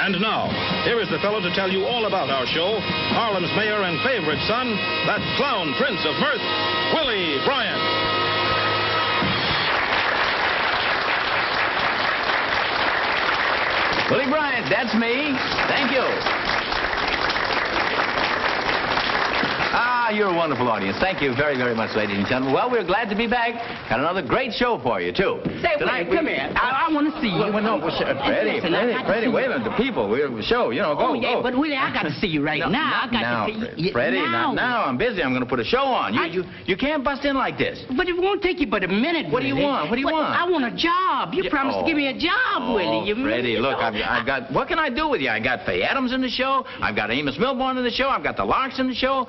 And now, here is the fellow to tell you all about our show, Harlem's mayor and favorite son, that clown prince of mirth, Willie Bryant. Willie Bryant, that's me. Thank you. You're a wonderful audience. Thank you very, very much, ladies and gentlemen. Well, we're glad to be back. Got another great show for you, too. Say, Willie, come here. I want to see you. Well, no, Freddie, wait a minute. The people, we're the show. You know, go, Oh, yeah, go. but Willie, I got to see you right now. I got to see you. Freddie, not now. I'm busy. I'm going to put a show on. You can't bust in like this. But it won't take you but a minute, What do you want? What do you want? I want a job. You promised to give me a job, Willie. Freddie, look, I've got, what can I do with you? I got Faye Adams in the show. I've got Amos Milburn in the show. I've got the Larks in the show.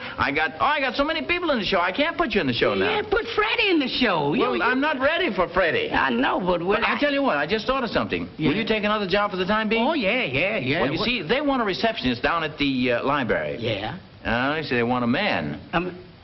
I got so many people in the show. I can't put you in the show now. Yeah, put Freddie in the show. Well, I'm not ready for Freddie. I know, but Willie... I tell you what, I just thought of something. Yeah. Will you take another job for the time being? Oh, yeah. Well, you see, they want a receptionist down at the library. Yeah? They say they want a man.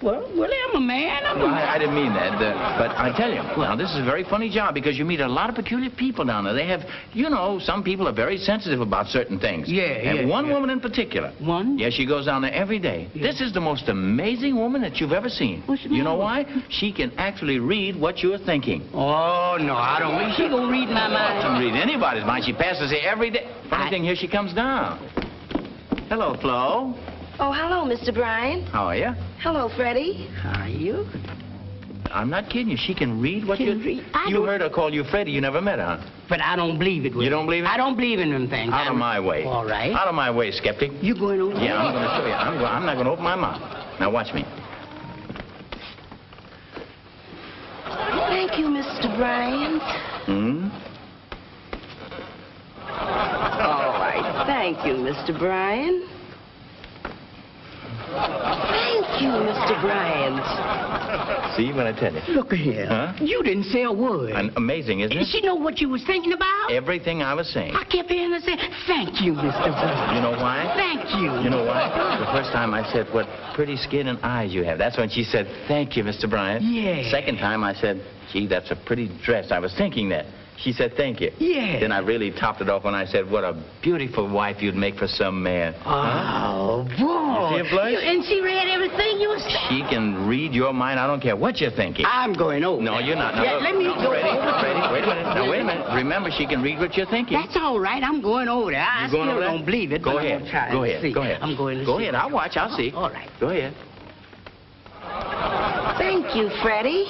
Well, Willie, I'm a man. I didn't mean that. But I tell you, now, this is a very funny job because you meet a lot of peculiar people down there. They have, you know, some people are very sensitive about certain things. And one woman in particular. One? Yeah, she goes down there every day. Yeah. This is the most amazing woman that you've ever seen. What's the You know matter? why? She can actually read what you're thinking. Oh, no, I don't think she gonna read my mind. She doesn't read anybody's mind. She passes here every day. Funny thing, here she comes down. Hello, Flo. Oh, hello, Mr. Bryant. How are you? Hello, Freddie. How are you? I'm not kidding you. She can read what you... You heard her call you Freddie. You never met her, huh? But I don't believe it, Willie. You don't believe it? I don't believe in them things. Out of my way. All right. Out of my way, skeptic. You going over there? Yeah, I'm going to show you. I'm not going to open my mouth. Now, watch me. Thank you, Mr. Bryant. All right. Thank you, Mr. Bryant. Thank you, Mr. Bryant. See what I tell you? Look here. Huh? You didn't say a word. Amazing, isn't it? She know what you was thinking about? Everything I was saying. I kept hearing her say, thank you, Mr. Bryant. You know why? Thank you. You know why? The first time I said, what pretty skin and eyes you have. That's when she said, thank you, Mr. Bryant. Yeah. Second time I said, gee, that's a pretty dress. I was thinking that. She said, thank you. Yeah. Then I really topped it off when I said, what a beautiful wife you'd make for some man. Oh, boy. You see it, Blush? And she read everything you was saying. She can read your mind. I don't care what you're thinking. I'm going over. No, you're not. Now, Yeah, look, let me no, go Freddie, over. Freddie, wait a minute. Now, wait a minute. Remember, she can read what you're thinking. That's all right. I'm going over there. I You going still over there? don't believe it, Go but ahead. I'm gonna try Go and ahead. see. Go ahead. I'm going to Go see. ahead. I'll watch. I'll see. All right. Go ahead. Thank you, Freddie.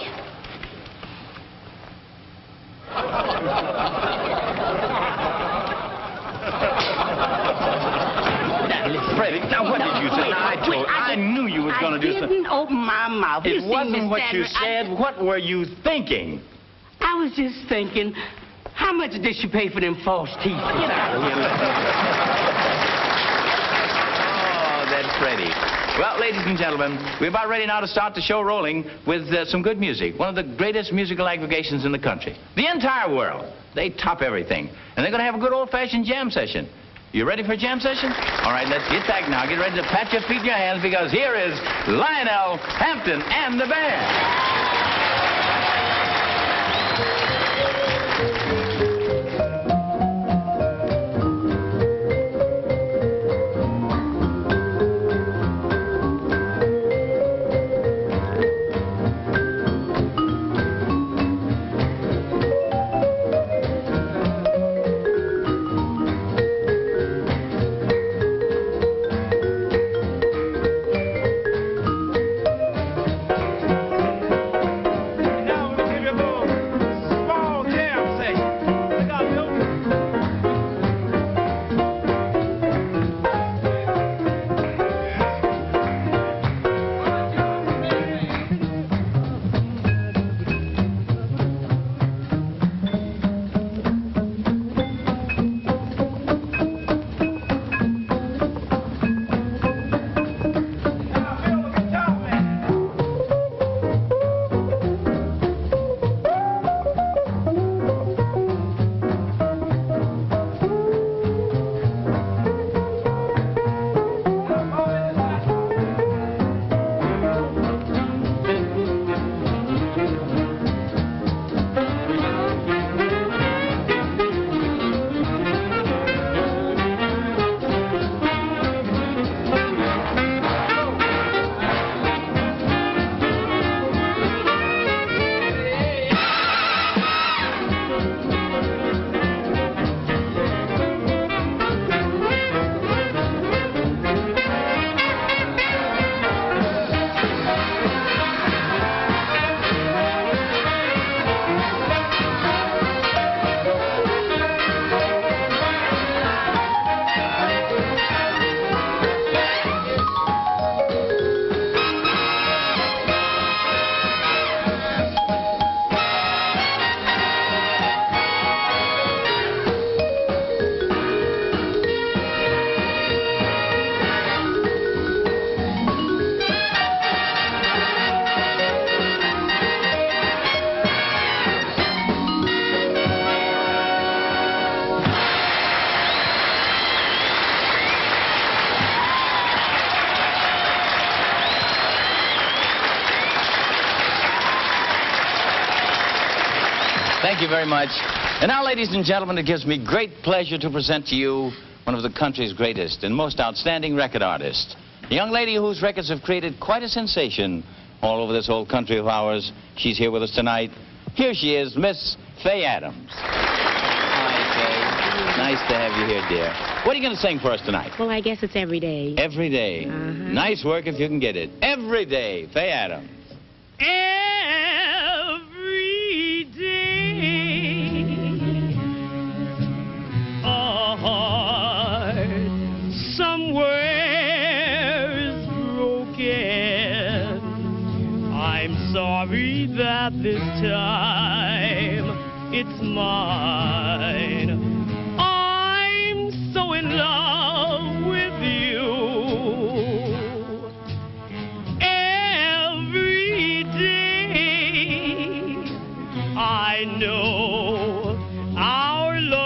Freddie, now what did you say? I knew you was going to do something. I didn't open my mouth. It wasn't what you said. What were you thinking? I was just thinking, how much did she pay for them false teeth? Get out of here. Oh, that's Freddie. Well, ladies and gentlemen, we're about ready now to start the show rolling with some good music. One of the greatest musical aggregations in the country. The entire world. They top everything. And they're going to have a good old-fashioned jam session. You ready for a jam session? All right, let's get back now. Get ready to pat your feet and your hands because here is Lionel Hampton and the band. very much. And now, ladies and gentlemen, it gives me great pleasure to present to you one of the country's greatest and most outstanding record artists. A young lady whose records have created quite a sensation all over this old country of ours. She's here with us tonight. Here she is, Miss Faye Adams. Hi, Faye. Nice to have you here, dear. What are you going to sing for us tonight? Well, I guess it's every day. Every day. Nice work if you can get it. Every day, Faye Adams. Every day, a heart somewhere's broken. I'm sorry that this time it's mine. I'm so in love with you. Every day I know our love's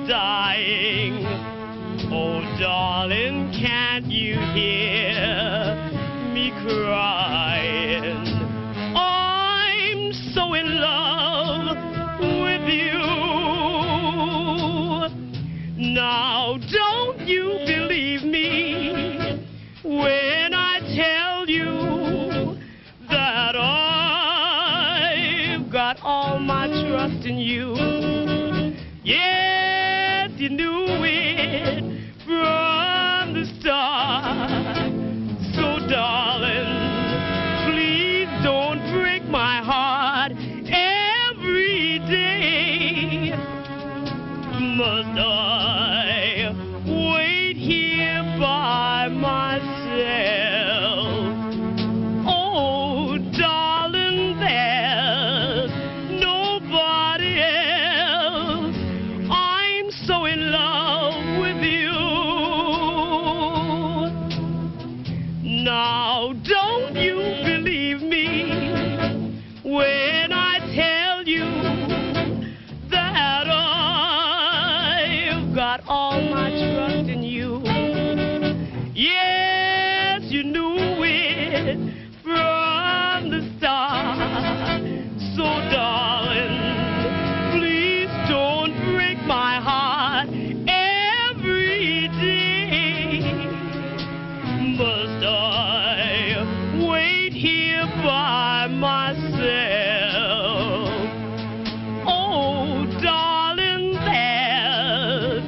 dying. Oh, darling, can't you hear me crying? I'm so in love with you. Now, don't you believe me when I tell you that I've got all my trust in you. Yes, you knew it from the start. So, darling, please don't break my heart. Every day must I wait here by myself. Oh, darling, there's nobody else. I'm so in love with you. Now, don't you believe me when I tell you that I've got all my trust in you. Yes, you knew it from the start. So, darling, please don't break my heart. Every day must I wait here by myself. Oh, darling, there's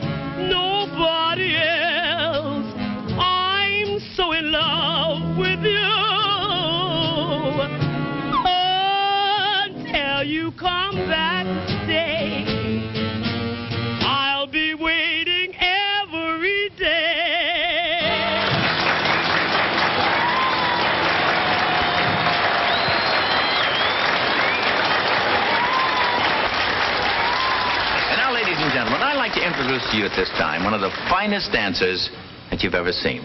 nobody else. I'm so in love with you. Until you come back to stay, I'll be waiting every day. And now, ladies and gentlemen, I'd like to introduce to you at this time one of the finest dancers that you've ever seen.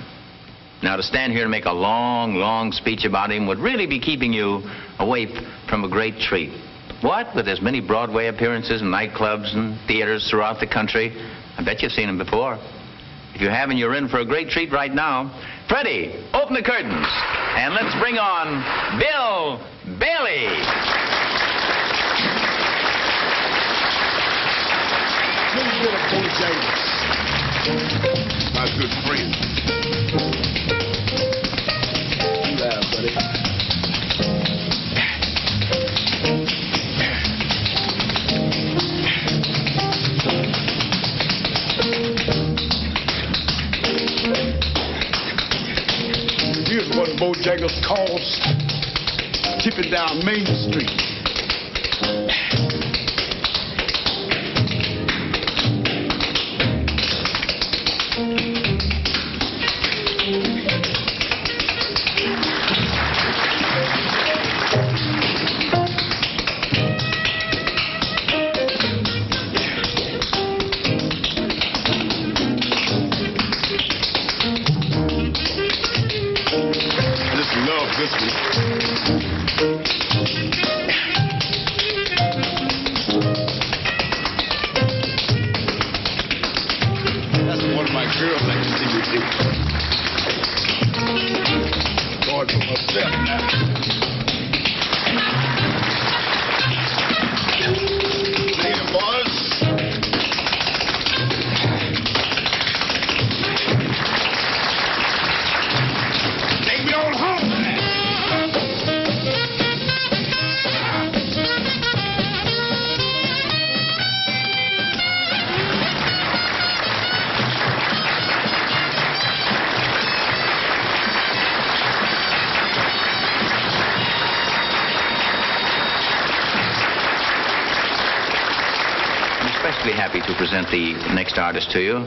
Now, to stand here and make a long, long speech about him would really be keeping you away from a great treat. What? With as many Broadway appearances and nightclubs and theaters throughout the country? I bet you've seen him before. If you haven't, you're in for a great treat right now. Freddie, open the curtains, and let's bring on Bill Bailey. Little bit of Bojangles, my good friend. You laugh, buddy. Here's what Bojangles calls tipping down Main Street. This one. That's one of my girls I can see you do. Going for myself now. especially happy to present the next artist to you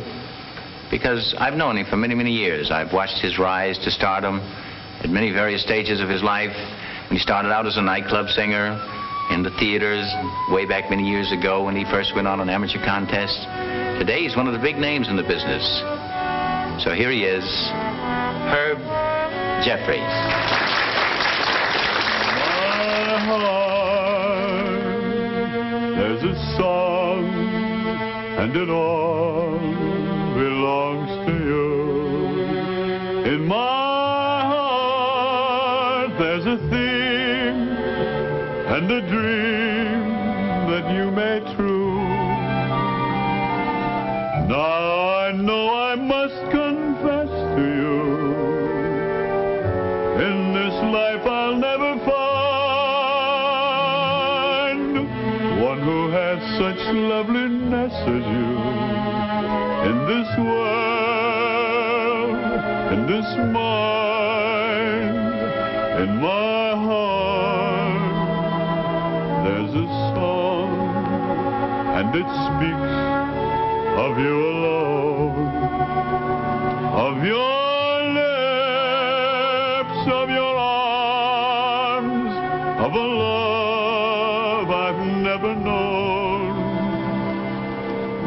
because I've known him for many, many years. I've watched his rise to stardom at many various stages of his life. When he started out as a nightclub singer in the theaters way back many years ago when he first went on an amateur contest. Today, he's one of the big names in the business. So here he is, Herb Jeffries. My heart, there's a song, and it all belongs to you. In my heart, there's a theme and a dream that you made true. Now I know I must confess to you, in this life I'll never find one who has such loveliness as you. In this world, in this mind, in my heart, there's a song, and it speaks of you alone, of your lips, of your arms, of a love I've never known.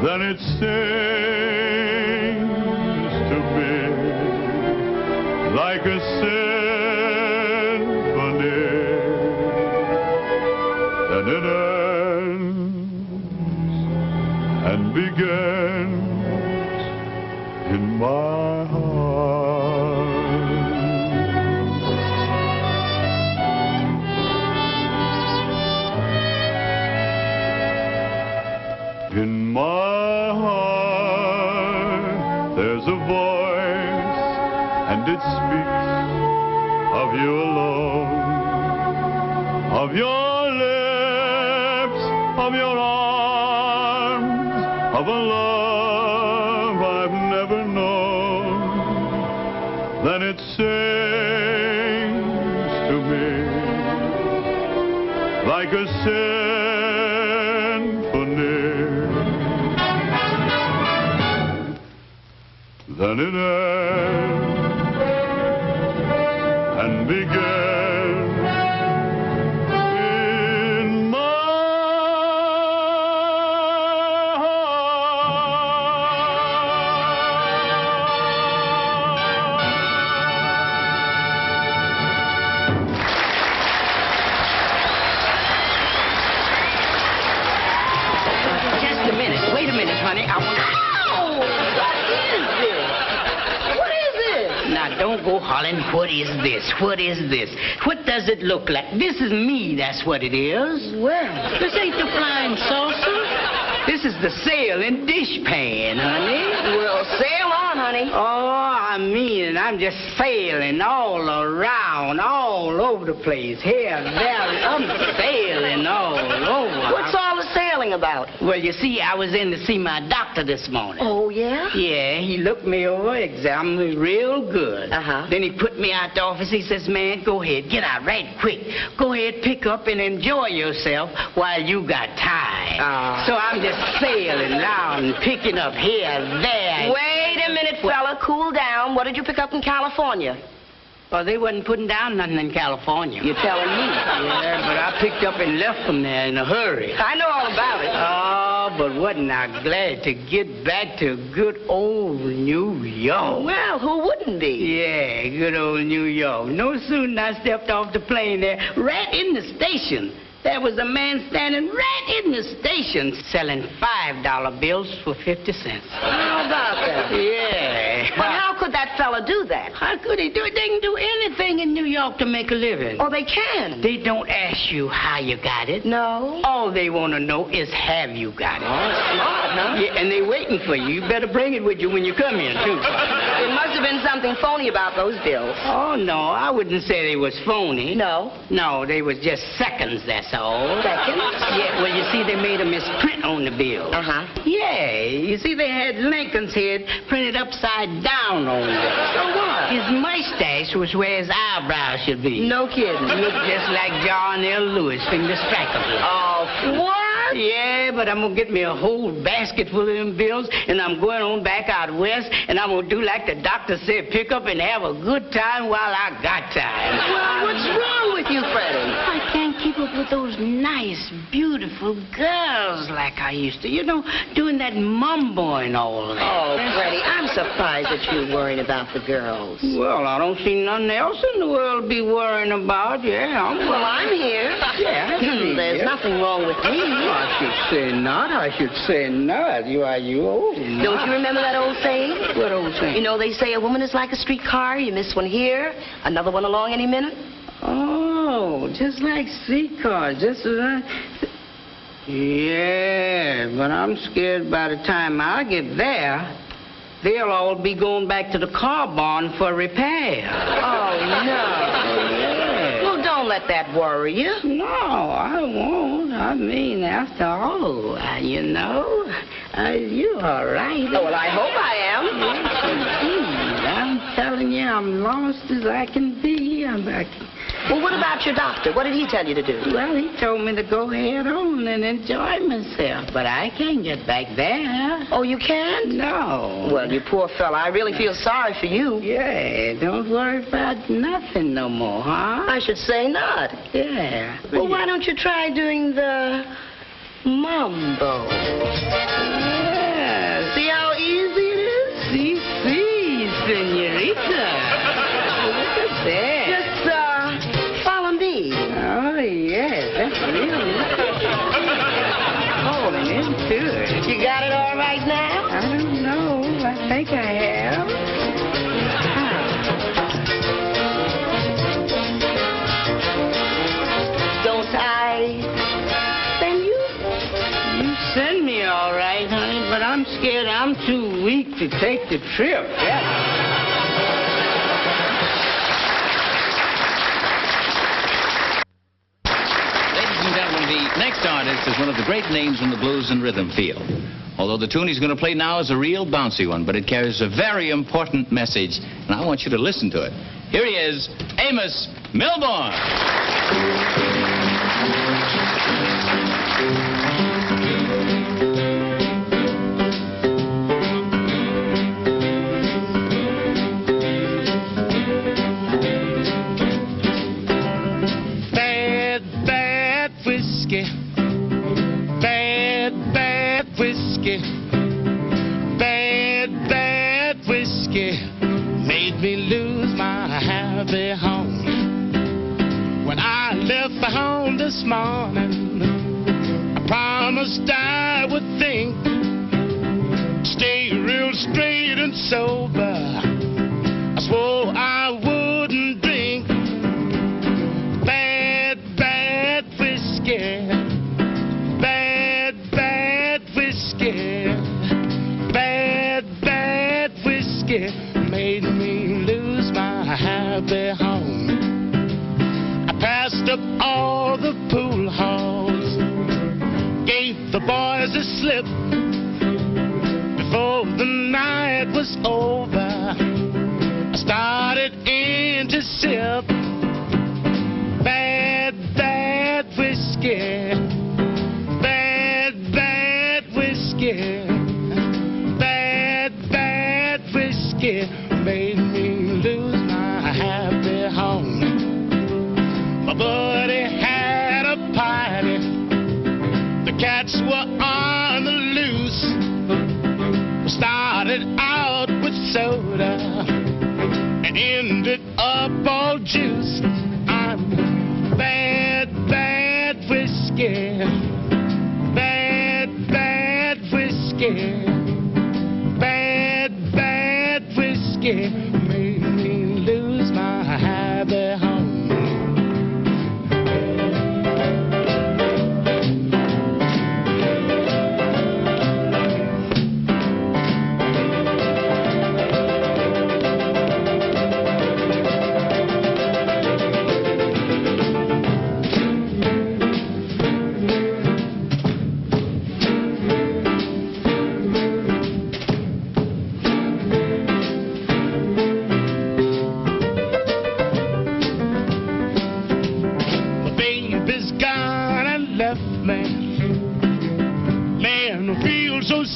Then it sings to me like a symphony, and it ends and begins in my heart. In my heart, there's a voice, and it speaks of you alone, of your lips, of your arms, of a love I've never known. Then it sings to me like a symphony. Then it ends and begins in my Just a minute. Wait a minute, honey. Ow! What is this? Now, don't go hollering, what is this? What is this? What does it look like? This is me, that's what it is. Well, this ain't the flying saucer. This is the sailing dishpan, honey. Well, sail on, honey. Oh, I mean, I'm just sailing all around, all over the place. Here, there, I'm sailing all over. What's all the sailing about? Well, you see, I was in to see my doctor this morning. Oh, yeah? Yeah, he looked me over, examined me real good. Uh-huh. Then he put me out the office. He says, man, go ahead, get out right quick. Go ahead, pick up and enjoy yourself while you got time. So I'm just sailing around and picking up here, there. Wait a minute, fella. Cool down. What did you pick up in California? Well, they wasn't putting down nothing in California. You're telling me. Yeah, but I picked up and left from there in a hurry. I know all about it. Oh, but wasn't I glad to get back to good old New York. Well, who wouldn't be? Yeah, good old New York. No sooner I stepped off the plane there, right in the station, there was a man standing right in the station selling $5 bills for 50 cents. How about that? Yeah. But how could that fella do that? How could he do it? They can do anything in New York to make a living. Oh, they can. They don't ask you how you got it. No. All they want to know is have you got it. Oh, smart, huh? Yeah, and they waiting for you. You better bring it with you when you come in, too. There must have been something phony about those bills. Oh, no, I wouldn't say they was phony. No. No, they was just seconds, that's all. Seconds? Yeah, well, you see, they made a misprint on the bill. Uh-huh. Yeah, you see, they had Lincoln's head printed upside down on it. So what? His mustache was where his eyebrows should be. No kidding. Looked just like John L. Lewis from the Strikers. Oh, what? that? Yeah, but I'm gonna get me a whole basket full of them bills, and I'm going on back out west, and I'm gonna do like the doctor said, pick up and have a good time while I got time. Well, what's wrong with you, Freddie? I can't keep up with those nice, beautiful girls like I used to. You know, doing that mumbo and all that. Oh, Freddie, I'm surprised that you're worrying about the girls. Well, I don't see nothing else in the world to be worrying about. Yeah, Well, I'm here. Yeah, There's nothing wrong with me. I should say not. I should say not. You old. Don't you remember that old saying? What old saying? You know, they say a woman is like a streetcar. You miss one here, another one along any minute. Oh, just like streetcars. Just as I... Yeah, but I'm scared by the time I get there, they'll all be going back to the car barn for repair. Oh, no. Yeah. Well, don't let that worry you. No, I won't. I mean, after all, you know, you're all right. Oh, well, I hope I am. Yes, indeed. I'm telling you, I'm lost as I can be. Well, what about your doctor? What did he tell you to do? Well, he told me to go head on and enjoy myself, but I can't get back there. Oh, you can't? No. Well, you poor fella, I really feel sorry for you. Yeah, don't worry about nothing no more, huh? I should say not. Yeah. Well, why don't you try doing the mumbo? Yeah. See how easy it is? Si, senorita. Look at that. Just, follow me. Oh, yes, that's really falling into it. You got it all right now? I don't know. I think I have. Don't I send you? You send me all right, honey, but I'm scared I'm too weak to take the trip. Yeah. The next artist is one of the great names in the blues and rhythm field. Although the tune he's going to play now is a real bouncy one, but it carries a very important message, and I want you to listen to it. Here he is, Amos Milburn. Bad whiskey made me lose my happy home. When I left for home this morning, I promised I would think, stay real straight and sober. I swore I wouldn't drink bad whiskey. Bad whiskey. Bad whiskey made me lose my happy home. I passed up all the pool halls, gave the boys a slip. Before the night was over, I started in to sip bad whiskey. Bad whiskey. Bad whiskey made me lose my happy home. My buddy had a party. The cats were on the loose. We started out with soda and ended up all juiced. I'm bad whiskey. Bad whiskey. Bad whiskey made me lose my happy home.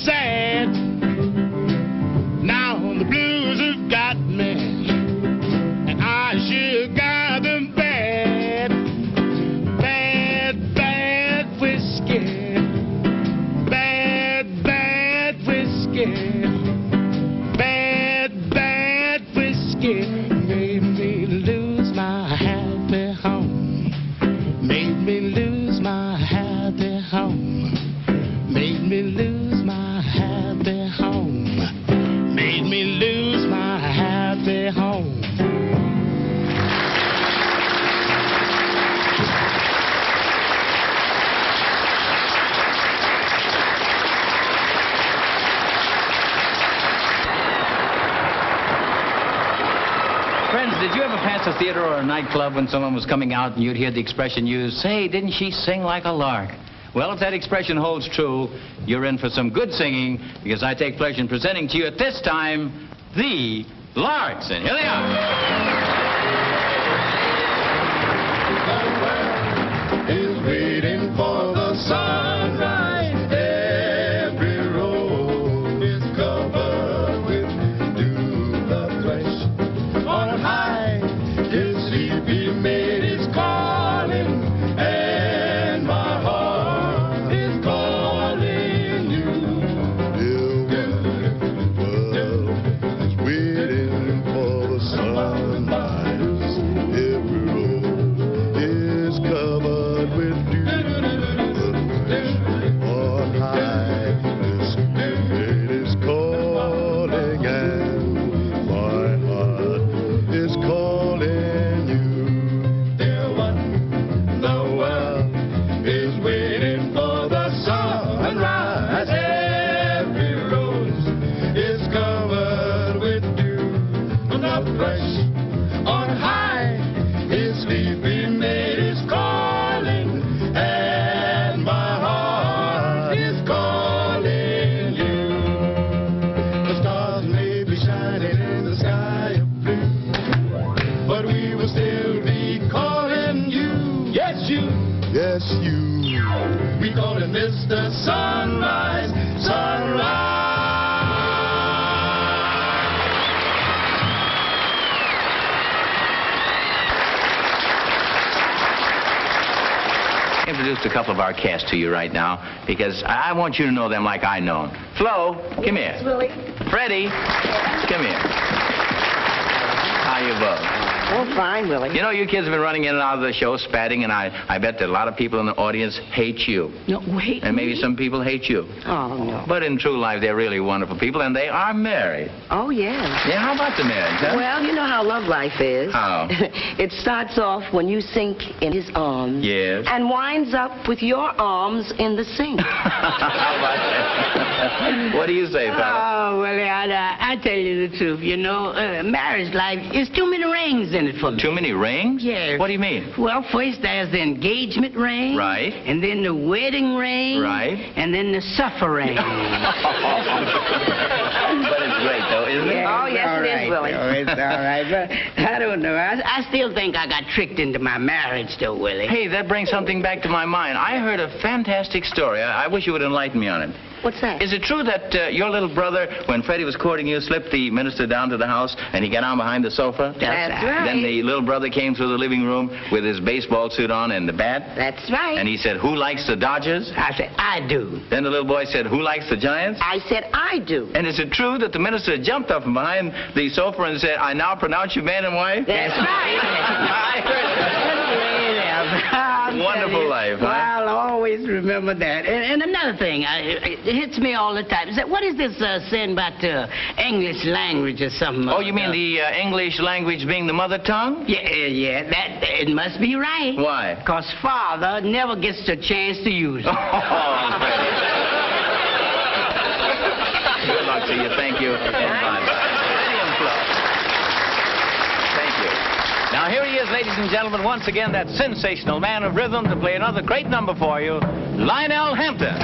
sad. Now the blues have got me, and I sure got them bad. Bad, bad whiskey. Bad, bad whiskey. Bad, bad whiskey. Made me lose my happy home. Made me lose my happy home. Made me lose my happy home. Made me lose my happy home. Friends, did you ever pass a theater or a nightclub when someone was coming out and you'd hear the expression used, "Say, didn't she sing like a lark?" Well, if that expression holds true, you're in for some good singing, because I take pleasure in presenting to you at this time, the Larks. And here they are. Is waiting for the sunrise. Every road is covered with dew. The flesh on high, his sleepy maid is calling, and my heart is calling you. The world is waiting for the sunrise. Every road is covered with dew. On high, this maid is calling, and my heart is calling you. Dear one, the world is waiting for the sunrise. Every rose is covered with dew. The flesh on high, his sleepy maid is calling, and my heart is calling you. The stars may be shining in the sky of blue, but we will still be calling you. Yes, you. Yes, you. We calling this the sunrise, sunrise. Introduced a couple of our cast to you right now, because I want you to know them like I know them. Flo, come here. Willie. Freddie, come here. How you both? Oh, fine, Willie. You know, you kids have been running in and out of the show, spatting, and I bet that a lot of people in the audience hate you. No, wait. And maybe some people hate you. Oh, no. But in true life, they're really wonderful people, and they are married. Oh, yeah. Yeah, how about the marriage, huh? Well, you know how love life is. How? It starts off when you sink in his arms. Yes. And winds up with your arms in the sink. How about that? What do you say, pal? Oh, well, I tell you the truth. You know, marriage life is too many rings in it for me. Too many rings? Yeah. What do you mean? Well, first there's the engagement ring. Right. And then the wedding ring. Right. And then the supper ring. But it's great, though, isn't it? Oh, yes, it is, Willie. Oh, it's all right. But I don't know. I still think I got tricked into my marriage, though, Willie. Hey, that brings something back to my mind. I heard a fantastic story. I wish you would enlighten me on it. What's that? Is it true that your little brother, when Freddie was courting you, slipped the minister down to the house and he got down behind the sofa? That's right. Then the little brother came through the living room with his baseball suit on and the bat? That's right. And he said, "Who likes the Dodgers?" I said, I do. Then the little boy said, "Who likes the Giants?" I said I do. And is it true that the minister jumped up from behind the sofa and said, "I now pronounce you man and wife"? That's right. I heard that. Wonderful life, huh? Well, I'll always remember that. And another thing, it hits me all the time. Is that, what is this saying about English language or something? Oh, you mean the English language being the mother tongue? Yeah, that it must be right. Why? Because father never gets the chance to use it. Oh, Freddie. Good luck to you. Thank you. And bye-bye. Thank you. Now, here he is, ladies and gentlemen, once again, that sensational man of rhythm to play another great number for you, Lionel Hampton.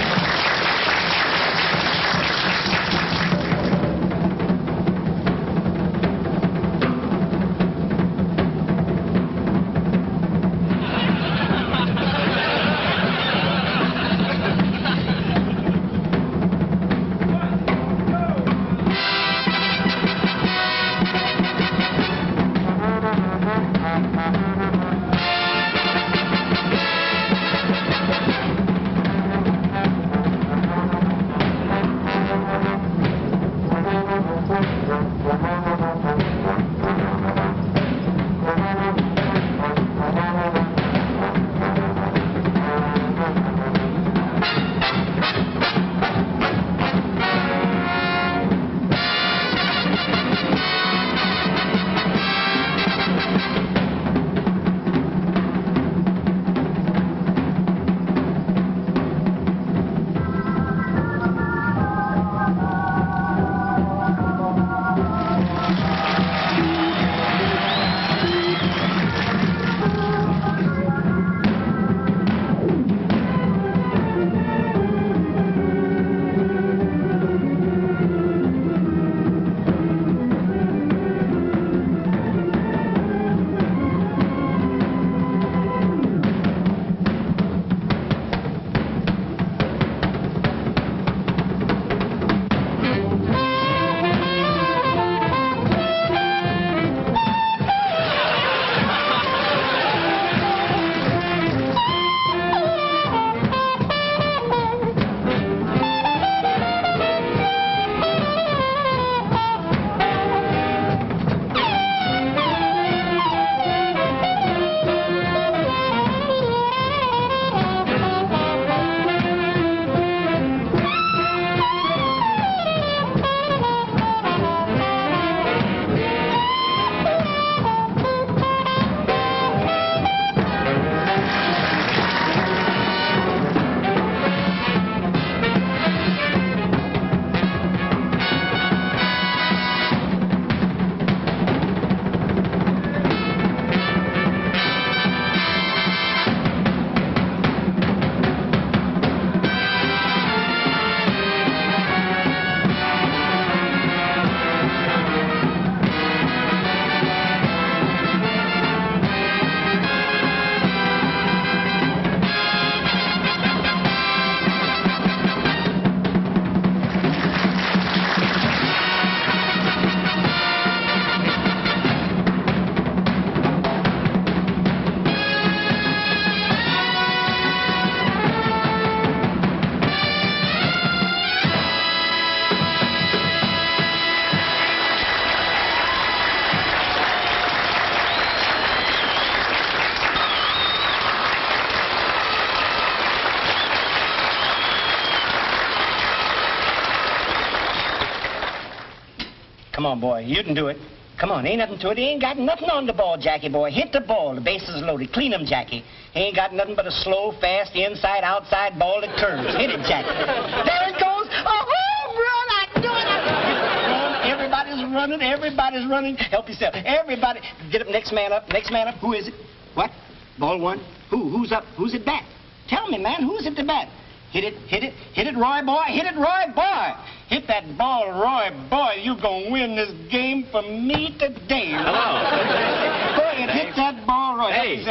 Come on, boy. You can do it. Come on, ain't nothing to it. He ain't got nothing on the ball, Jackie, boy. Hit the ball. The base is loaded. Clean him, Jackie. He ain't got nothing but a slow, fast, inside, outside ball that curves. Hit it, Jackie. There it goes. Oh, home run. I knew it. Everybody's running. Everybody's running. Help yourself. Everybody. Get up. Next man up. Next man up. Who is it? What? Ball one. Who's up? Who's at bat? Tell me, man. Who's at the bat? Hit it, hit it, hit it, Roy boy, hit it, Roy boy. Hit that ball, Roy boy. You gonna win this game for me today. Hello. Go ahead, hit that ball, Roy. Hey.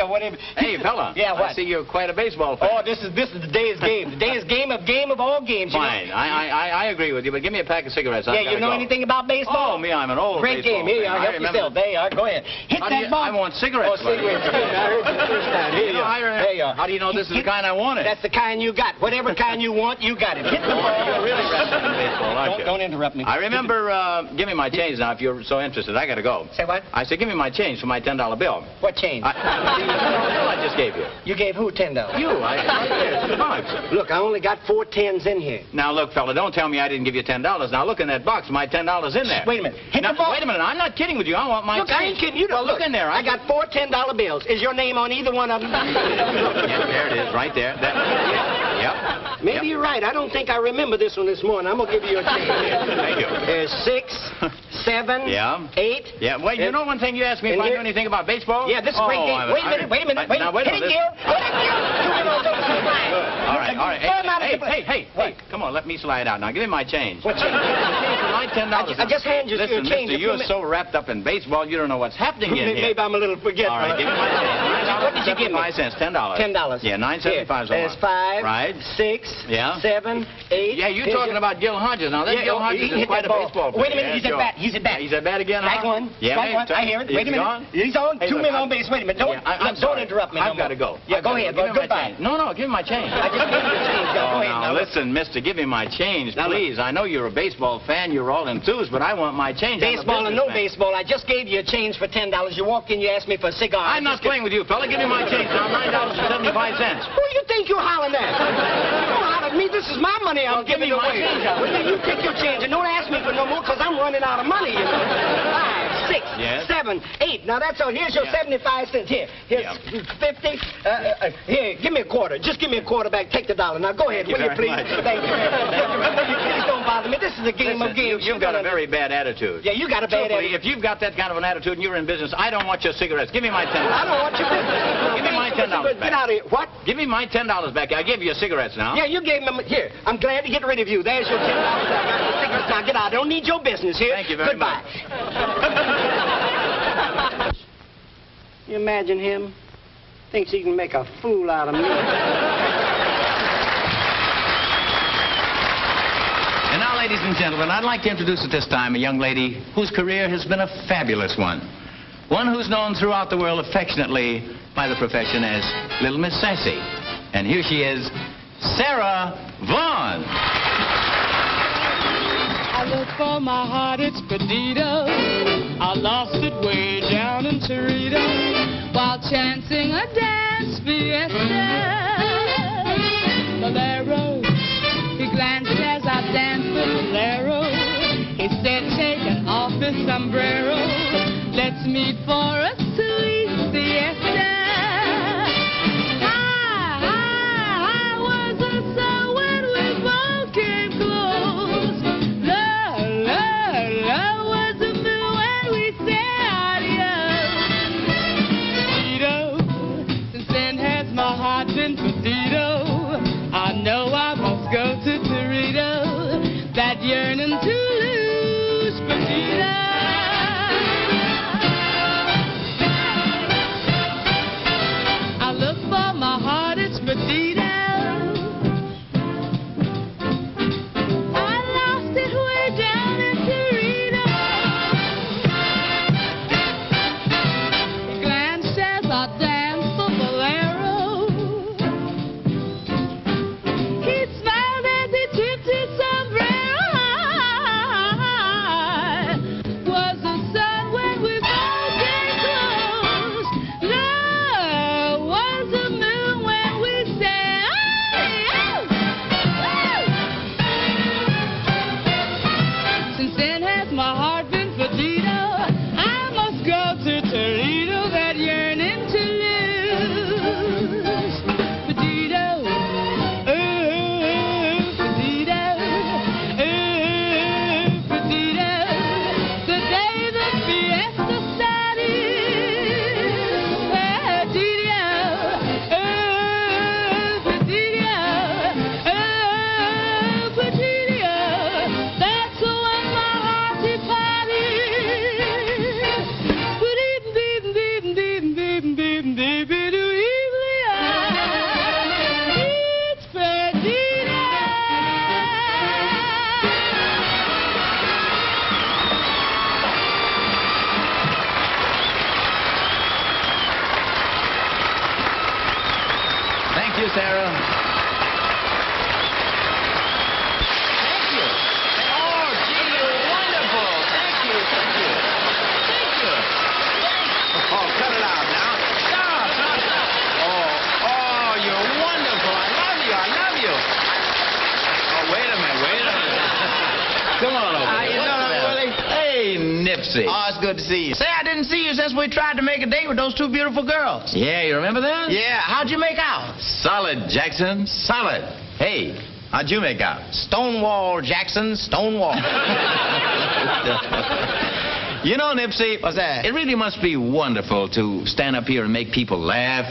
Hey, fella. Yeah, what? I see you're quite a baseball fan. Oh, this is the day's game. The day's game of all games. Fine. You know? I agree with you, but give me a pack of cigarettes. Yeah, you know anything about baseball? Oh, me, I'm an old Great baseball game. Here you fan. are. Help yourself. There you are. Go ahead. Hit that ball. I want cigarettes. Oh, cigarettes. I heard you the first time. Here you are. There you are. How do you know this is the kind I wanted? That's the kind you got. Whatever kind you want, you got it. Hit the ball. You're really wrestling in baseball, aren't you? Don't interrupt me. I remember, give me my change now if you're so interested. I gotta go. Say what? I said, give me my change for my $10 bill. What change? I just gave you. You gave who $10? You. $2. Look, I only got 4 tens in here. Now, look, fella, don't tell me I didn't give you $10. Now, look in that box. My $10 in there. Wait a minute. Hit now, the ball. Wait a minute. I'm not kidding with you. I want my Look, change. I ain't kidding. You don't look in there. I got 4 $10 bills. Is your name on either one of them? Yeah, there it is, right there. Yep. Maybe you're right. I don't think I remember this one this morning. I'm going to give you a change. Thank you. There's 6, 7, Yeah. 8. Yeah, wait, you know one thing you asked me if I knew anything about baseball? Yeah, this is a great game. Wait a minute. Now, wait a minute. Hit it, Gil. All right. Hey, come on, let me slide out. Now, give me my change. What change? My $10. I just handed you your Listen, change. mister, you're so wrapped up in baseball, you don't know what's happening in here. Maybe I'm a little forgetful. All right, give me my change. What did you give me? $9.75. $10. $10. Yeah, $9.75. There's 5, right? 6, Yeah. 7, 8. Yeah, you're talking about Gil Hodges. Now, that Gil Hodges is quite a baseball player. Wait a minute, he's at bat. He's at bat. He's at bat again, huh? Strike one. Yeah, Strike one. I hear it. Wait a minute. He's on. 2 men on base. Wait a minute. Don't interrupt me. I've got to go. Yeah, go ahead. Goodbye. No, give me my change. I just gave you the change. Go ahead. Now, listen, mister, give me my change, please. I know you're a baseball fan. You're all enthused, but I want my change. Baseball or no baseball, I just gave you a change for $10. You walked in, you asked me for a cigar. I'm not playing with you, fella. Give me my change now. $9.75. Who do you think you're hollering at? Don't holler at me. This is my money I'm giving away. Well, then you take your change and don't ask me for no more because I'm running out of money. You know? 5, 6, 7, 8. Now that's all. Here's your 75 cents. Here's 50. Here, give me a quarter. Just give me a quarter back. Take the $1. Now go ahead, will you please? Thank you. Please don't bother me. This is a game of games. You've got a very bad attitude. Yeah, you got a bad attitude. If you've got that kind of an attitude and you're in business, I don't want your cigarettes. Give me my $10. I don't want your business. Give me my $10 back. Get out of here. What? Give me my $10 back. I gave you your cigarettes now. Yeah, you gave me. Here, I'm glad to get rid of you. There's your $10 back. I got your cigarettes now. Get out. I don't need your business here. Thank you very much. You imagine him? Thinks he can make a fool out of me. And now, ladies and gentlemen, I'd like to introduce at this time a young lady whose career has been a fabulous one. One who's known throughout the world affectionately by the profession as Little Miss Sassy. And here she is, Sarah Vaughan. I look for my heart, it's Perdido. I lost it way down in Torito while chancing a dance fiesta. Bolero, he glanced as I danced the bolero. He said, taking off his sombrero, let's meet for a sweet siesta. I wasn't so when we both came close. Love was the moon when we said adios. Since then has my heart been perdido. I know I must go to Torito, that yearning to lose Perdido. I look for my heart, it's Perdido. I lost it way down in Torito. He glanced as I danced the bolero. He smiled as he tipped his sombrero. Was the sun when we both came close. Love was the moon when we said, Since then has my heart been for Perdido. I must go to Toledo, that yearning to lose. Perdido, Perdido, Perdido. The day the fiesta started. Perdido, Perdido, Perdido. That's when my heart departed. It's Perdido. Thank you, Sarah. Thank you. Oh, gee, you're wonderful. Thank you, thank you. Thank you. Oh, cut it out now. Stop. Oh, you're wonderful. I love you. Oh, wait a minute. Come on over. How you doing, Willie? Hey, Nipsey. Oh, it's good to see you. Say, I didn't see you since we tried to make a date with those two beautiful girls. Yeah, you remember that? Yeah, how'd you make out? Solid, Jackson. Solid. Hey, how'd you make out? Stonewall, Jackson, Stonewall. You know, Nipsey, What's that? it really must be wonderful to stand up here and make people laugh.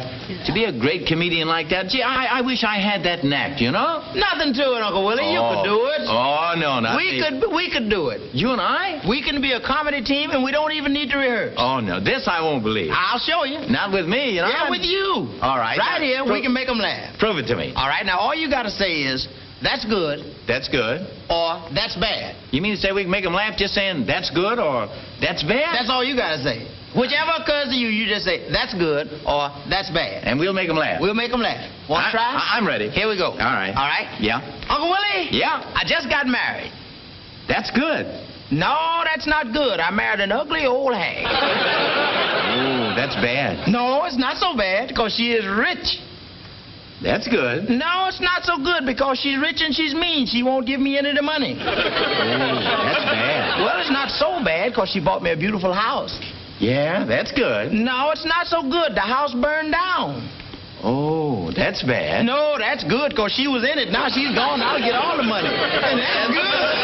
To be a great comedian like that. Gee, I wish I had that knack, you know? Nothing to it, Uncle Willie. You could do it. Oh, no, not me. We could do it. You and I? We can be a comedy team, and we don't even need to rehearse. Oh, no, this I won't believe. I'll show you. Not with me, you know? Yeah, with you. All right. Right now, here, we can make them laugh. Prove it to me. All right, now all you got to say is, that's good, That's good. or that's bad. You mean to say we can make them laugh just saying that's good or that's bad? That's all you got to say. Whichever occurs to you, you just say, that's good, or that's bad. And we'll make them laugh. We'll make them laugh. Want to try? I'm ready. Here we go. All right. All right? Yeah. Uncle Willie? Yeah. I just got married. That's good. No, that's not good. I married an ugly old hag. Oh, that's bad. No, it's not so bad, because she is rich. That's good. No, it's not so good, because she's rich and she's mean. She won't give me any of the money. Oh, that's bad. Well, it's not so bad, because she bought me a beautiful house. Yeah, that's good. No, it's not so good. The house burned down. Oh, that's bad. No, that's good, because she was in it. Now she's gone. I'll get all the money. And that's good.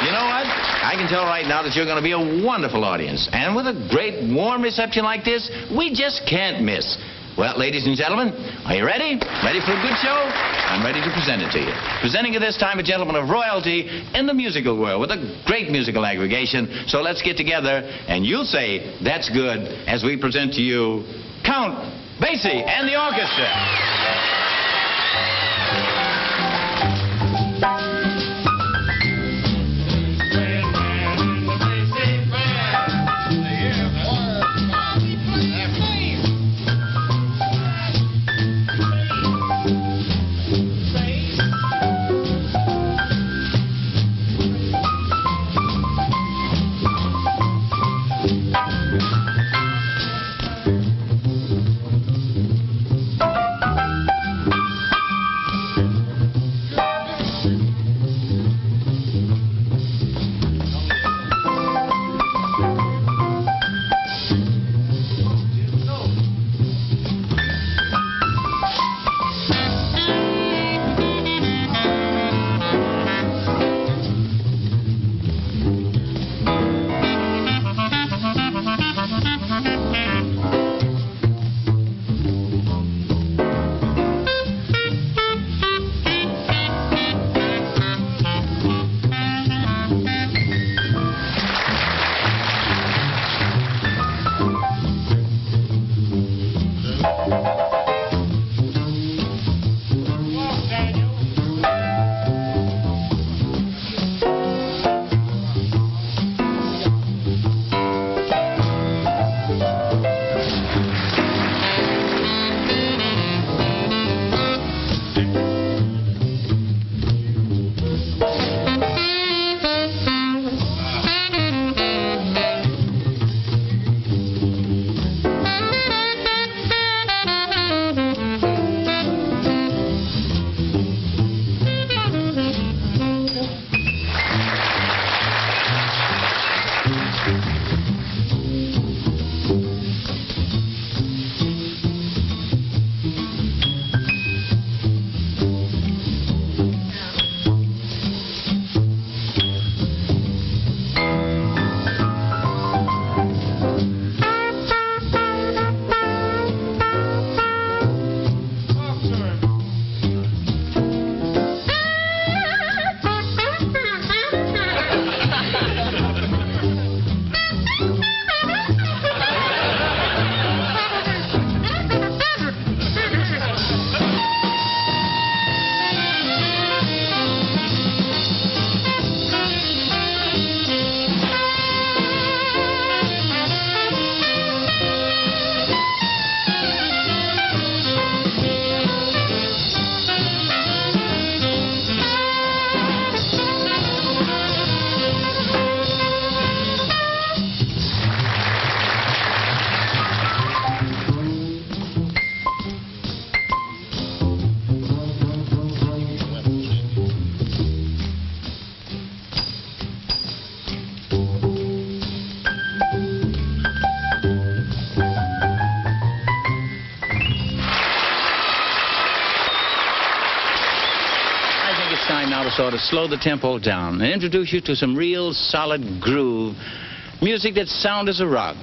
You know what? I can tell right now that you're going to be a wonderful audience. And with a great, warm reception like this, we just can't miss. Well, ladies and gentlemen, are you ready? Ready for a good show? I'm ready to present it to you. Presenting at this time a gentleman of royalty in the musical world with a great musical aggregation. So let's get together, and you'll say, that's good, as we present to you Count Basie and the orchestra. time now to sort of slow the tempo down and introduce you to some real solid groove music that's sound as a rock.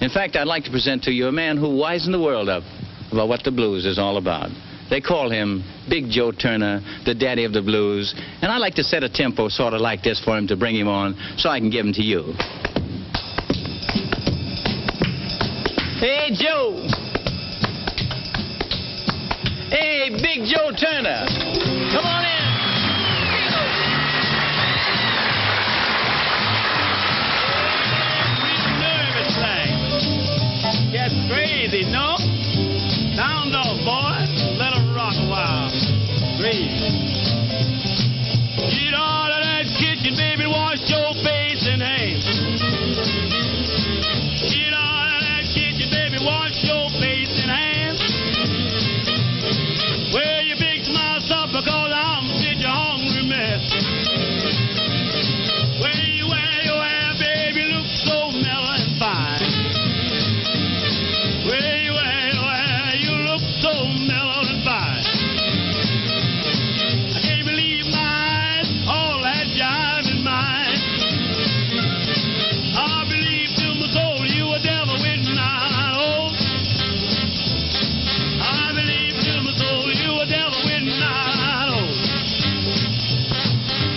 In fact, I'd like to present to you a man who wisened the world up about what the blues is all about. They call him Big Joe Turner, the daddy of the blues, and I like to set a tempo sort of like this for him to bring him on so I can give him to you. Hey, Joe. Hey, Big Joe Turner. Come on in. Nervous like. Gets crazy, no? Sound off, boy. Let 'em rock a while. Crazy. Get out of that kitchen, baby. Wash your face and hands. Get out of that kitchen, baby. Wash your face and hands. Wear your big smile up because I'm such a hungry mess. When you wear your hair, baby, look so mellow and fine. When you wear your hair, you look so mellow and fine. I can't believe my eyes, all that jive in mine. I believe to my soul you a devil with 9 holes. I believe to my soul you a devil with 9 holes.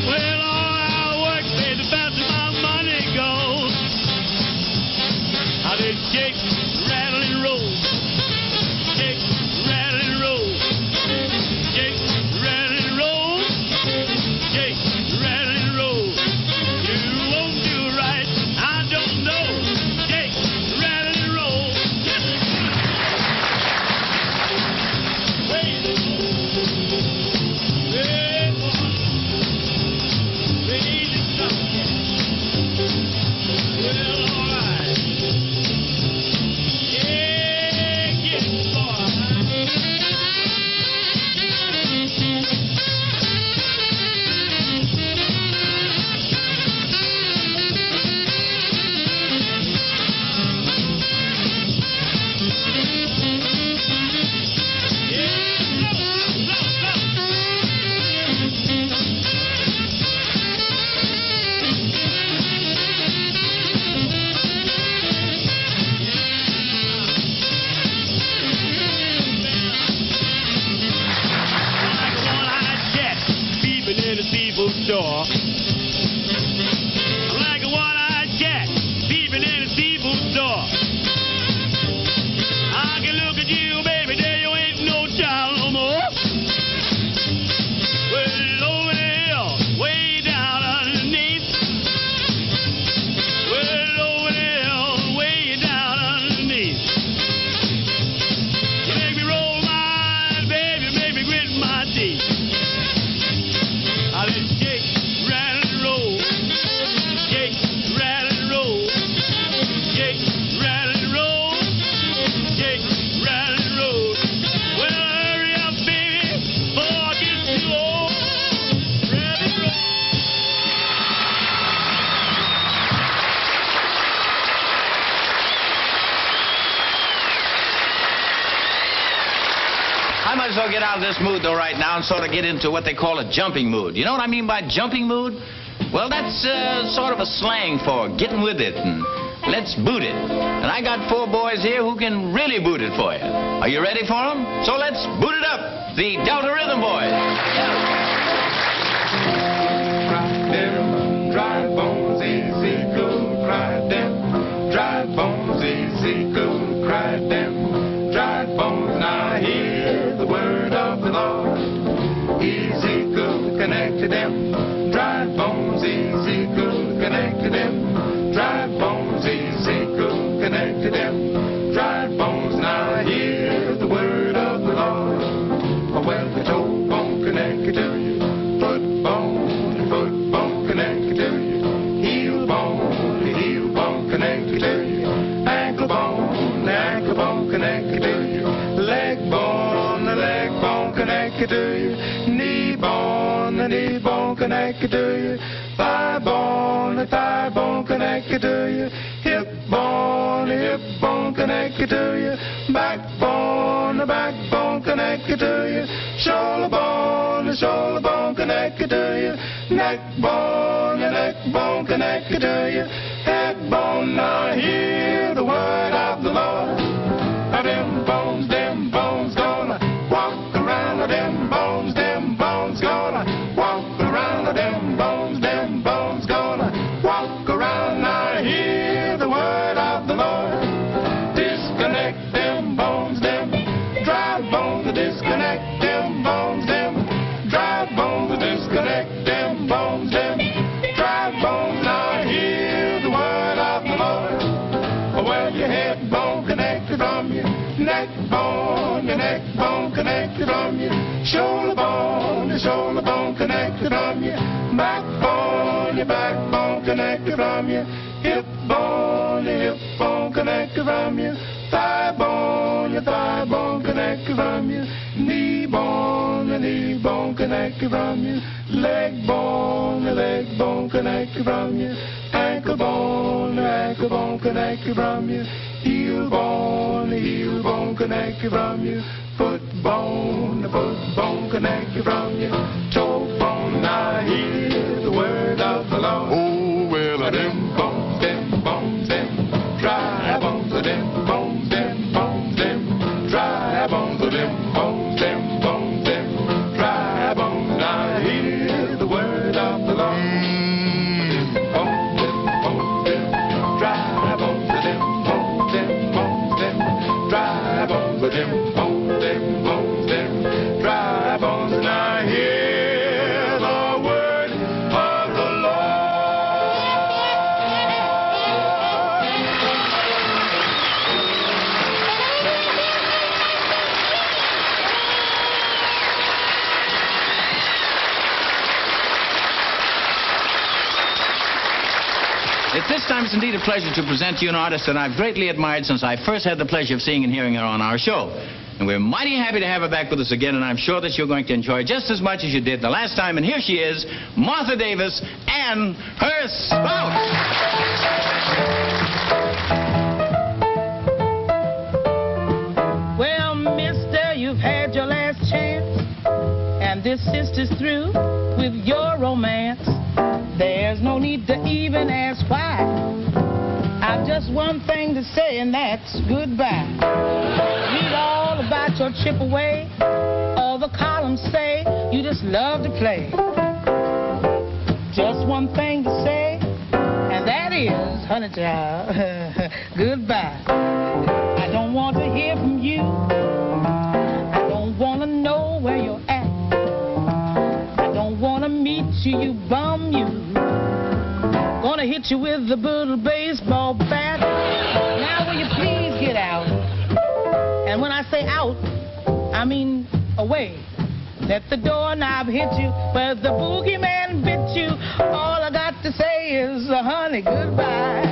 Well, all our work pays the faster my money goes. I did shake, rattle, and roll. Shake, rattle, and roll. Shake, rattle, and roll. Shake, rattle, and roll. You won't do right, I don't know. Shake, rattle, and roll. Wait. Wait. Wait. Stop. Well, all right. Yeah, get it, boy. Like a one-eyed cat peeping in the people's door. Like a one-eyed cat peeping in the people's door. I can look at you, baby, there you ain't no child no more. Well, over the hill, way down underneath. Well, over the hill, way down underneath. You make me roll my eyes, baby, make me grit my teeth. I let shake, rattle, and roll. Shake, rattle, and roll. Shake, rattle, and roll. Shake, rattle, and roll. Well, hurry up, baby, before I get too old. Rattle, and roll. I might as well get out of this mood, though, right now and sort of get into what they call a jumping mood. You know what I mean by jumping mood? Well, that's sort of a slang for getting with it and let's boot it. And I got 4 boys here who can really boot it for you. Are you ready for them? So let's boot it up. The Delta Rhythm Boys. Cry them, dry bones, easy go, cry them. Dry bones, easy go, cry them. Dry bones, now hear the word of the Lord. Easy go, connect to them. Dry bones, easy go, connect to them. Dry bones, easy go, connect to them. Dry bones, now hear the word of the Lord. Well, the toe bone connected to you. Foot bone connected to you. Heel bone connected to you. Ankle bone connected to you. Leg bone connected to you. Knee bone connected to you. Thigh bone connected to you. Hip bone connected to you. Backbone connected to you. Shoulder the shoulder bone connected to your neck bone, connected to your head bone. Now hear the word of the Lord. Now them bones gonna walk around. Now them bones gonna walk around. Now them bones gonna walk around. Now hear the word of the Lord. Disconnect them bones, them dry bones, disconnect them bones, them dry bones, disconnect them bones, them dry bones. Now hear the word of the Lord. Well, your head bone connected from your neck bone, connected from your shoulder bone, connected from your backbone, your backbone connected from your hip bone, connected from your thigh bone, your thigh bone connected from your knee bone, the knee bone connected from your leg bone, the leg bone connected from your ankle bone, the ankle bone connected from your heel bone, the heel bone connected from your foot bone, the foot bone connected from your toe bone. Now hear the word of the Lord. Oh, well, them bones, them dry bones, them bones, them dry bones, them bones, them dry bones. Now hear the word of the Lord. Them dry bones, them dry bones, them dry bones. Now hear the word of the At this time, it's indeed a pleasure to present to you an artist that I've greatly admired since I first had the pleasure of seeing and hearing her on our show. And we're mighty happy to have her back with us again, and I'm sure that you're going to enjoy just as much as you did the last time. And here she is, Martha Davis and her spouse. Well, mister, you've had your last chance, and this sister's through with your romance. There's no need to even ask why. I've just one thing to say, and that's goodbye. Read all about your trip away. All the columns say you just love to play. Just one thing to say, and that is, honey child, goodbye. I don't want to hear from you. I don't want to know where you're at. I don't want to meet you, you bum, you. Gonna hit you with the little baseball bat. Now will you please get out? And when I say out, I mean away. Let the doorknob hit you where the boogeyman bit you. All I got to say is, honey, goodbye.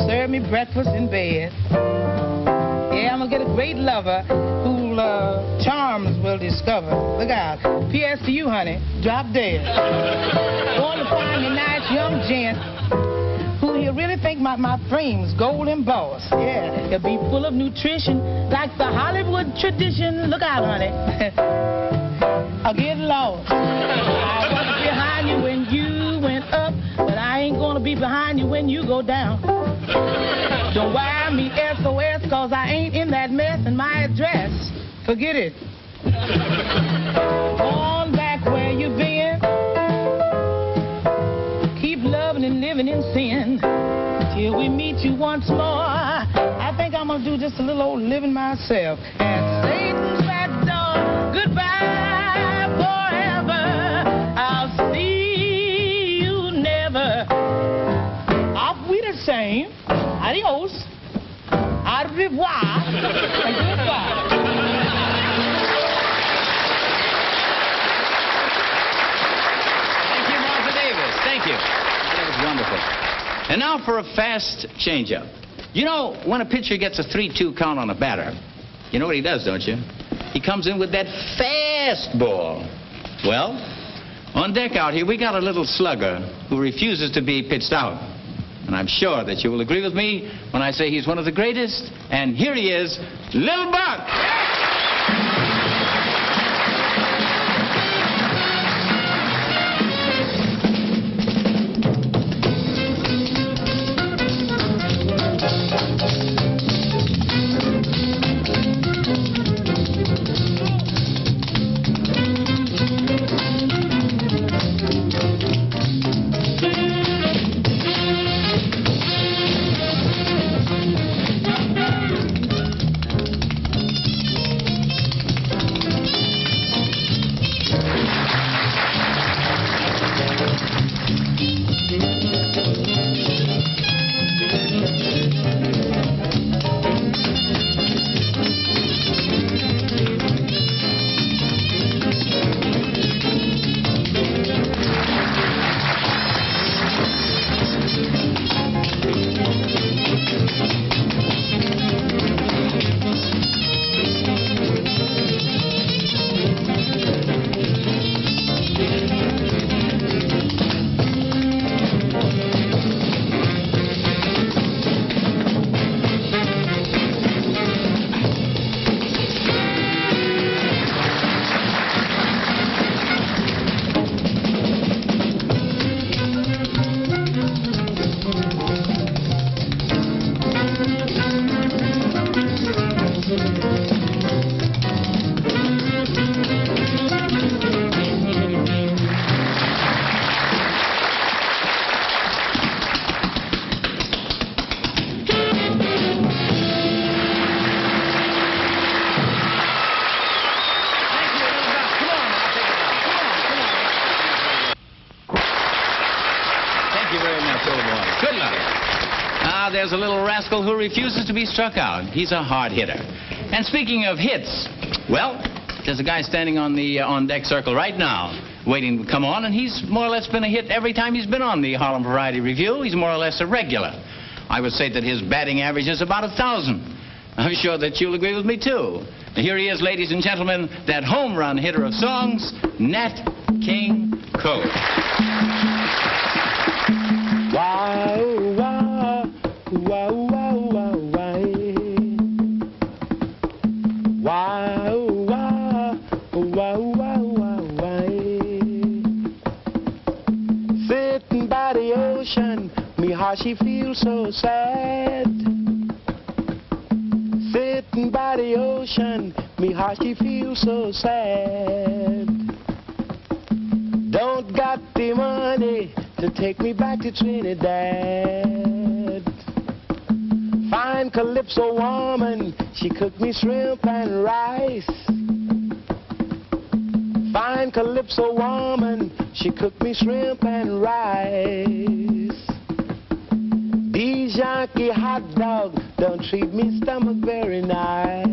Serve me breakfast in bed. Yeah, I'm gonna get a great lover who charms will discover. Look out. P.S. to you, honey, drop dead. Going to find me a nice young gent who you really think my frame's gold embossed. Yeah, he'll be full of nutrition like the Hollywood tradition. Look out, honey. I'll get lost. I was behind you when you went up, but I ain't gonna be behind you when you go down. Don't wire me SOS, cause I ain't in that mess, and my address, forget it. On back where you been, we meet you once more. I think I'm gonna do just a little old living myself. And Satan's back door, goodbye forever. I'll see you never. Off we the same. Adios. Au revoir. And goodbye. Thank you. That was wonderful. And now for a fast changeup. You know, when a pitcher gets a 3-2 count on a batter, you know what he does, don't you? He comes in with that fast ball. Well, on deck out here, we got a little slugger who refuses to be pitched out. And I'm sure that you will agree with me when I say he's one of the greatest. And here he is, Lil Buck. There's a little rascal who refuses to be struck out. He's a hard hitter. And speaking of hits, well, there's a guy standing on the on-deck circle right now, waiting to come on, and he's more or less been a hit every time he's been on the Harlem Variety Review. He's more or less a regular. I would say that his batting average is about 1,000. I'm sure that you'll agree with me, too. And here he is, ladies and gentlemen, that home run hitter of songs, Nat King Cole. Wow, wow, wow, wow, wow, wow. Wow, wow, wow, wow, wow, wow. Sitting by the ocean, me heart she feels so sad. Sitting by the ocean, me heart she feels so sad. Don't got the money to take me back to Trinidad. Fine Calypso woman, she cooked me shrimp and rice. Fine Calypso woman, she cooked me shrimp and rice. These Yankee hot dogs don't treat me stomach very nice.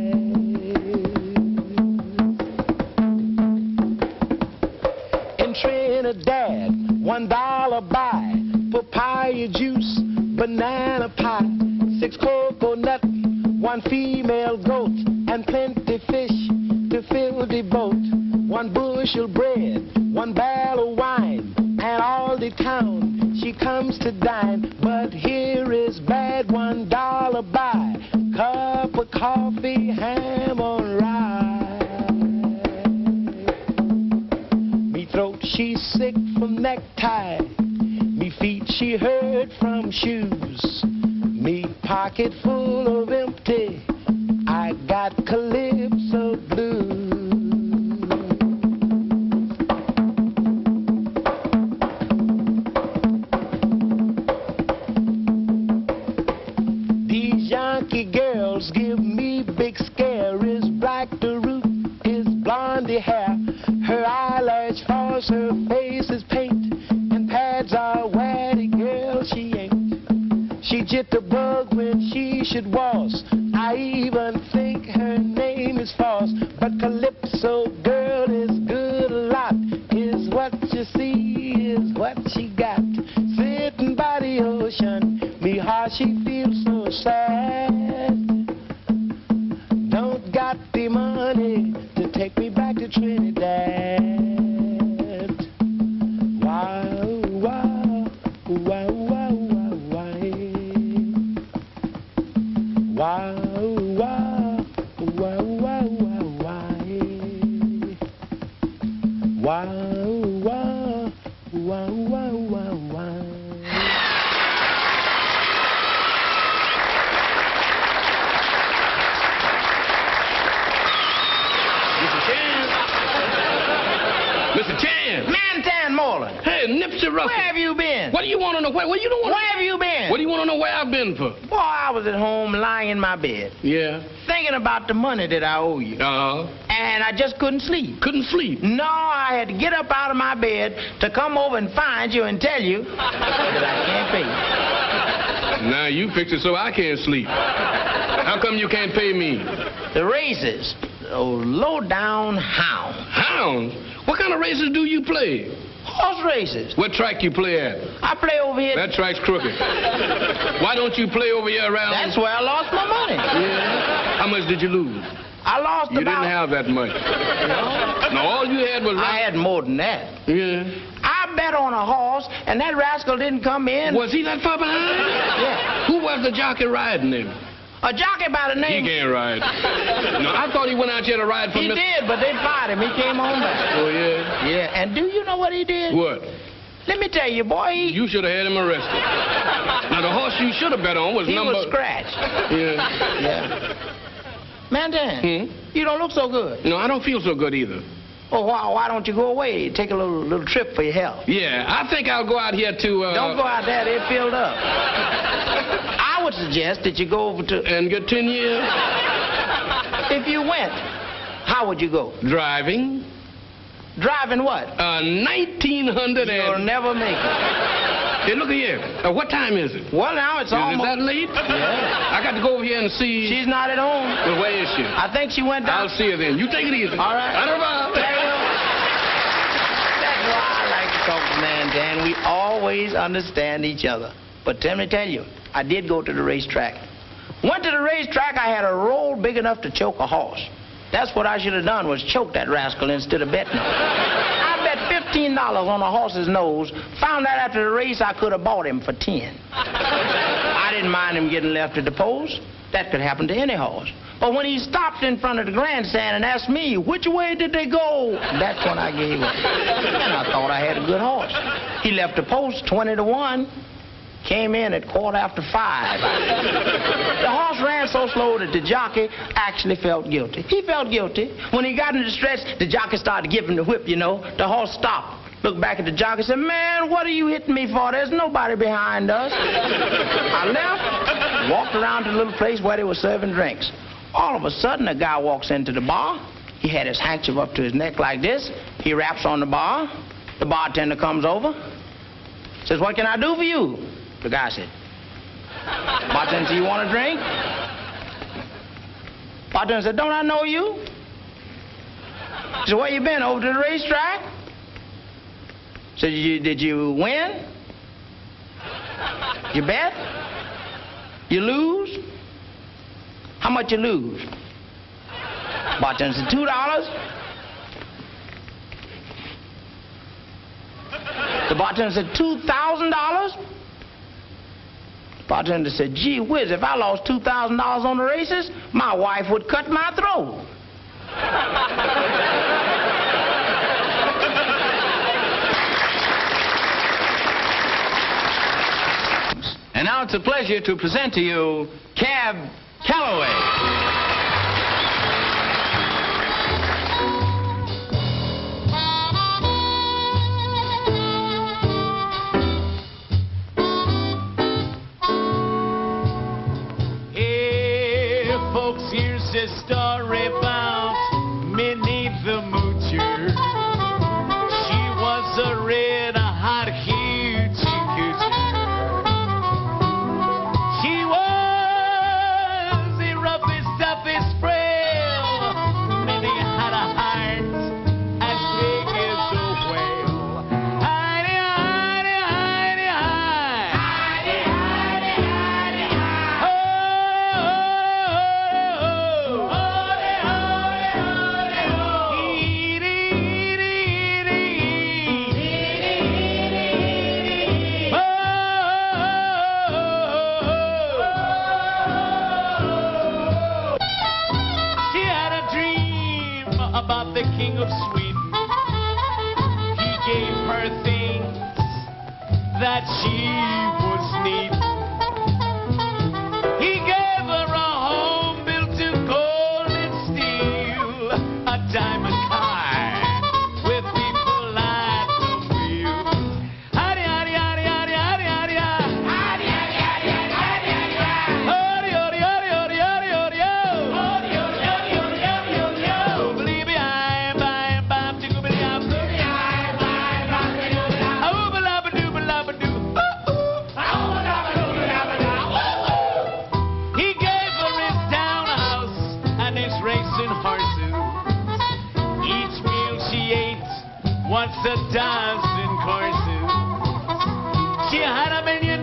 In Trinidad, $1 buy papaya juice, banana pie, 6 coconut, 1 female goat, and plenty fish to fill the boat. 1 bushel bread, 1 barrel of wine, and all the town she comes to dine. But here is bad, $1 buy, cup of coffee, ham on rye. Me throat she's sick from necktie, me feet she hurt from shoes, me pocket full of empty, I got Calypso blues. it was. I even think her name is false. But Calypso girl is good a lot. Is what you see, is what she got. Sitting by the ocean, me heart she feels so sad. Don't got the money to take me back to Trinidad. Wow, wow, wow, wow, wow, wow, wow, wow, wow, wow, wow, wow, wow, wow, wow, wow. Mr. Chan! Mantan Moreland! Hey, Nipsey Russell! Where have you been? What do you want to know? Where you don't want Where have you been? What do you want to know where I've been for? Boy, I was at home lying in my bed. Yeah. Thinking about the money that I owe you. And I just couldn't sleep. Couldn't sleep? No, I had to get up out of my bed to come over and find you and tell you that I can't pay you. Now you fix it so I can't sleep. How come you can't pay me? The races. Oh, low-down hound. Hounds? What kind of races do you play? Horse races. What track you play at? I play over here. That track's crooked. Why don't you play over here around? That's where I lost my money. Yeah. How much did you lose? I lost you about... didn't have that much. No, all you had was... I had more than that. Yeah. I bet on a horse, and that rascal didn't come in. Was he that far behind? Yeah. Who was the jockey riding him? A jockey by the name... He can't ride. No, I thought he went out here to ride for He did, but they fired him. He came on back. Oh, yeah? Yeah, and do you know what he did? What? Let me tell you, boy, You should have had him arrested. Now, the horse you should have bet on was he was scratched. Yeah. Yeah. Mantan, you don't look so good. No, I don't feel so good either. Oh, why don't you go away? Take a little trip for your health. Yeah, I think I'll go out here to... Don't go out there. They're filled up. I would suggest that you go over to... And get 10 years? If you went, how would you go? Driving. Driving what? 1900 You'll never make it. Hey, look here. What time is it? Well, now it's almost... Is that late? Yeah. I got to go over here and see... She's not at home. Well, where is she? I think she went down... I'll see her then. You take it easy. All right. That's why I like to talk to Mantan. We always understand each other. But let me tell you, I did go to the racetrack. Went to the racetrack, I had a roll big enough to choke a horse. That's what I should have done, was choke that rascal instead of betting on him. I bet $15 on a horse's nose. Found out after the race I could have bought him for 10. I didn't mind him getting left at the post. That could happen to any horse. But when he stopped in front of the grandstand and asked me, which way did they go? That's when I gave up. And I thought I had a good horse. He left the post 20-1. Came in at 5:15. The horse ran so slow that the jockey actually felt guilty. He felt guilty. When he got in the stretch, the jockey started giving the whip, you know. The horse stopped, looked back at the jockey and said, man, what are you hitting me for? There's nobody behind us. I left, walked around to the little place where they were serving drinks. All of a sudden, a guy walks into the bar. He had his handkerchief up to his neck like this. He raps on the bar. The bartender comes over. Says, what can I do for you? The guy said, bartender, you want a drink? Bartender said, don't I know you? He said, where you been, over to the racetrack? Said, did you win? You bet? You lose? How much you lose? Bartender said, $2. The bartender said, $2,000? Bartender said, gee whiz, if I lost $2,000 on the races, my wife would cut my throat. And now it's a pleasure to present to you Calloway. Here's a story about Minnie the Moocher. She was a red-hot hoochie coochie. She was that she was neat. He gave her a home built of gold and steel, a diamond car with people at the wheel. Howdy, howdy, howdy, howdy, howdy, howdy, howdy. Howdy, howdy, howdy, howdy, howdy, howdy. Howdy, howdy, howdy, howdy, howdy, howdy, howdy. Howdy, howdy, howdy, howdy, howdy, howdy, howdy. Believe me, I'm bam, tickle-bitty, I'm booty, I'm bam, ooba-labba-dooba-labba-doo. He gave her his townhouse and his racing horses. Each meal she ate was a dancing courses. She had $1 million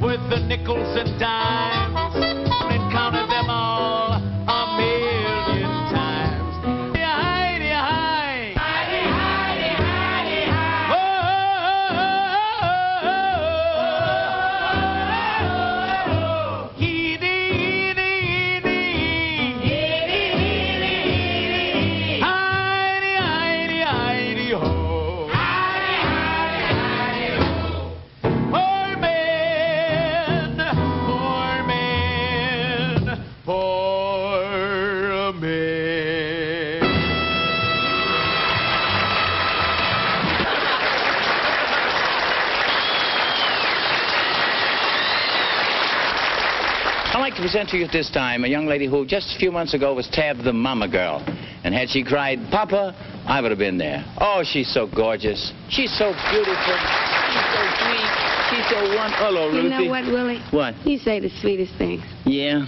with the nickels and dimes and counted them all 1,000,000 times. Heidi, hi. Heidi, Heidi, Heidi, hi. Oh, heedy, heedy, heedy. Heedy, heedy, heedy. Heidi, Heidi, Heidi, ho. Heidi, Heidi, Heidi, ho. Poor man, poor man, poor man. I'd like to present to you at this time a young lady who just a few months ago was tabbed the mama girl. And had she cried, Papa, I would have been there. Oh, she's so gorgeous. She's so beautiful. She's so sweet. She's so wonderful. Hello, Ruthie. You know what, Willie? What? You say the sweetest things. Yeah?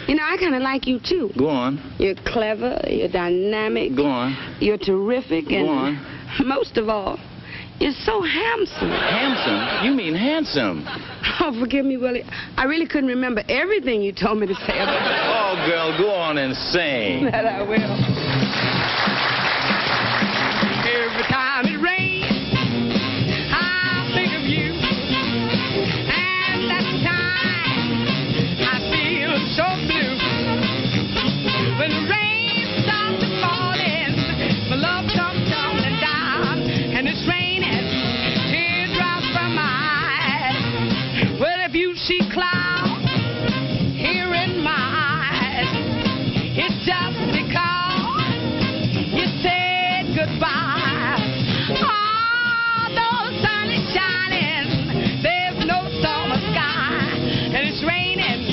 You know, I kind of like you, too. Go on. You're clever, you're dynamic. Go on. You're terrific. And Go on. most of all, you're so handsome. Handsome? You mean handsome? Oh, forgive me, Willie. I really couldn't remember everything you told me to say about you. Oh, girl, go on and sing. That I will. Every time it rains, I think of you. And that time I feel so blue. When the rain starts falling, my love comes tumbling down, and it's raining teardrops from my eyes. Well, if you see clouds here in my eyes, it's just because you said goodbye. Although the sun is shining, there's no summer sky, and it's raining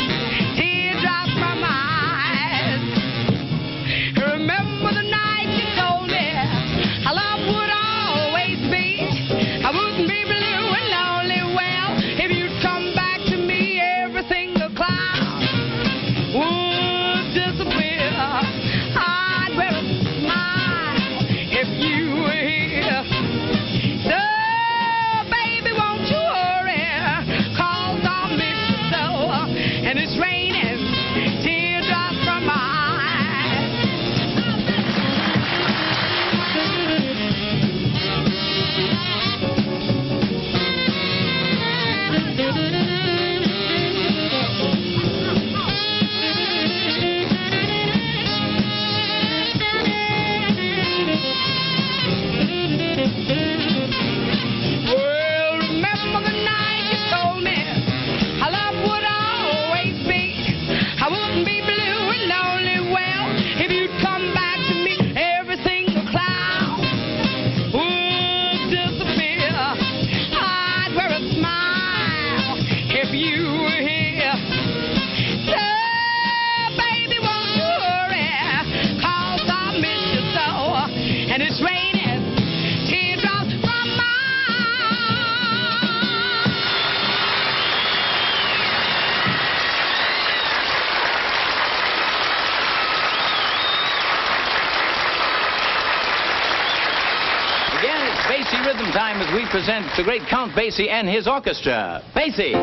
teardrops from my eyes. Remember the night you told me our love would always be. I wouldn't be blue and lonely. Well, if you'd come back to me, every single cloud would disappear. I'd wear a smile if you were here. So, baby, won't you hurry? 'Cause I'll miss you so. And it's raining teardrops from my eyes. Well, remember the night you told me our love would always be. I wouldn't be blue and lonely. Well, if you'd come back to me, every single cloud would disappear. I'd wear a smile if you were here. So, baby, won't you hurry? 'Cause I miss you so. And it's raining teardrops from my eyes. Again, it's Basie Rhythm time as we present the great Count Basie and his orchestra. Basie.